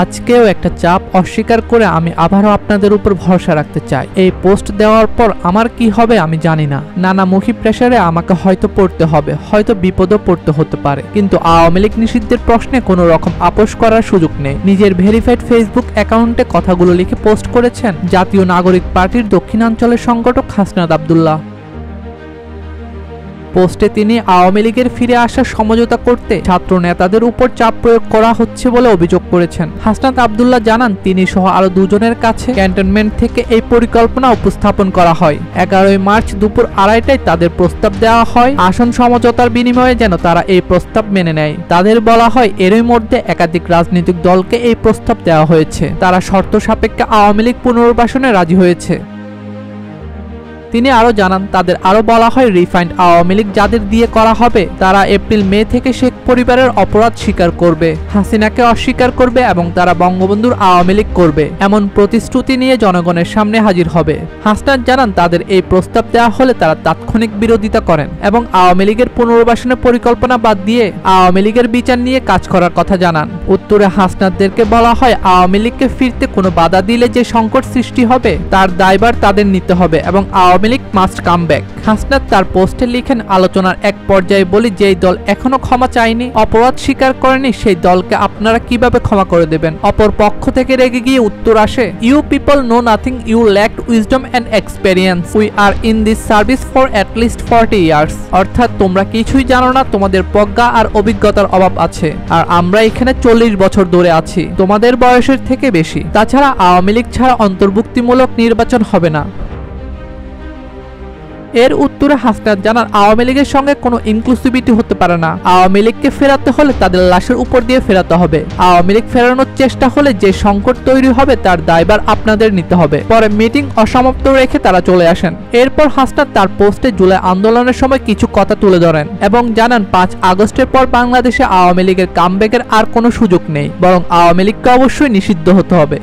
আজকেও একটা চাপ অস্বীকার করে আমি আবারও আপনাদের উপর ভরসা রাখতে চাই। এই পোস্ট দেওয়ার পর আমার কি হবে আমি জানি না। নানামুখী প্রেসারে আমাকে হয়তো পড়তে হবে, হয়তো বিপদও পড়তে হতে পারে, কিন্তু আওয়ামী লীগ নিষিদ্ধের প্রশ্নে কোনো রকম আপোষ করার সুযোগ নেই। নিজের ভেরিফাইড ফেসবুক অ্যাকাউন্টে কথাগুলো লিখে পোস্ট করেছেন জাতীয় নাগরিক পার্টির দক্ষিণাঞ্চলের সংগঠক হাসনাত আব্দুল্লাহ। পোস্টে তিনি আওয়ামী লীগের ফিরে আসার সমঝোতা করতে ছাত্র নেতাদের উপর চাপ প্রয়োগ করা হচ্ছে বলে অভিযোগ করেছেন। হাসনাত আব্দুল্লাহ জানান, তিনি সহ আরো দুজনের কাছে ক্যান্টনমেন্ট থেকে এই পরিকল্পনা উপস্থাপন করা হয়। 11 মার্চ দুপুর 2:30টায় তাদের প্রস্তাব দেওয়া হয় আসন সমঝোতার বিনিময়ে যেন তারা এই প্রস্তাব মেনে নেয়। তাদের বলা হয় এরই মধ্যে একাধিক রাজনৈতিক দলকে এই প্রস্তাব দেওয়া হয়েছে, তারা শর্ত সাপেক্ষে আওয়ামী লীগ পুনর্বাসনে রাজি হয়েছে। তিনি আরো জানান, তাদের আরো বলা হয় রিফাইন্ড আওয়ামী লীগ যাদের দিয়ে করা হবে তারা এপ্রিল-মে থেকে শেখ পরিবারের অপরাধ স্বীকার করবে, হাসিনাকে অস্বীকার করবে এবং তারা বঙ্গবন্ধুর আওয়ামী লীগ করবে এমন প্রতিশ্রুতি নিয়ে জনগণের সামনে হাজির হবে। হাসনাত জানান, তাদের এই প্রস্তাব দেওয়া হলে তারা তাৎক্ষণিক বিরোধিতা করেন এবং আওয়ামী লীগের পুনর্বাসনের পরিকল্পনা বাদ দিয়ে আওয়ামী লীগের বিচার নিয়ে কাজ করার কথা জানান। উত্তরে হাসনাতদেরকে বলা হয় আওয়ামী লীগকে ফিরতে কোনো বাধা দিলে যে সংকট সৃষ্টি হবে তার দায়ভার তাদের নিতে হবে এবং Awami League must come back. Hasnat তার পোস্টে লিখেন, আলোচনার এক পর্যায়ে বলি যেই দল এখনো ক্ষমা চায়নি, অপরাধ স্বীকার করেনি, সেই দলকে আপনারা কিভাবে ক্ষমা করে দেবেন? অপর পক্ষ থেকে রেগে গিয়ে উত্তর আসে, you people know nothing, you lacked wisdom and experience, we are in this service for at least 40 years. অর্থাৎ তোমরা কিছুই জানো না, তোমাদের প্রজ্ঞা আর অভিজ্ঞতার অভাব আছে, আর আমরা এখানে 40 বছর ধরে আছি, তোমাদের বয়সের থেকে বেশি। তাছাড়া আওয়ামী লীগ ছাড়া অন্তর্ভুক্তিমূলক নির্বাচন হবে না। এর উত্তরে হাসনাত জানান, আওয়ামী লীগের সঙ্গে কোনো ইনক্লুসিভিটি হতে পারে না। আওয়ামী লীগকে ফেরাতে হলে তাদের লাশের উপর দিয়ে ফেরাতে হবে। আওয়ামী লীগ ফেরানোর চেষ্টা হলে যে সংকট তৈরি হবে তার দায়ভার আপনাদের নিতে হবে। পরে মিটিং অসমাপ্ত রেখে তারা চলে আসেন। এরপর হাসনাত তার পোস্টে জুলাই আন্দোলনের সময় কিছু কথা তুলে ধরেন এবং জানান 5 আগস্টের পর বাংলাদেশে আওয়ামী লীগের কামব্যাকের আর কোনো সুযোগ নেই, বরং আওয়ামী লীগকে অবশ্যই নিষিদ্ধ হতে হবে।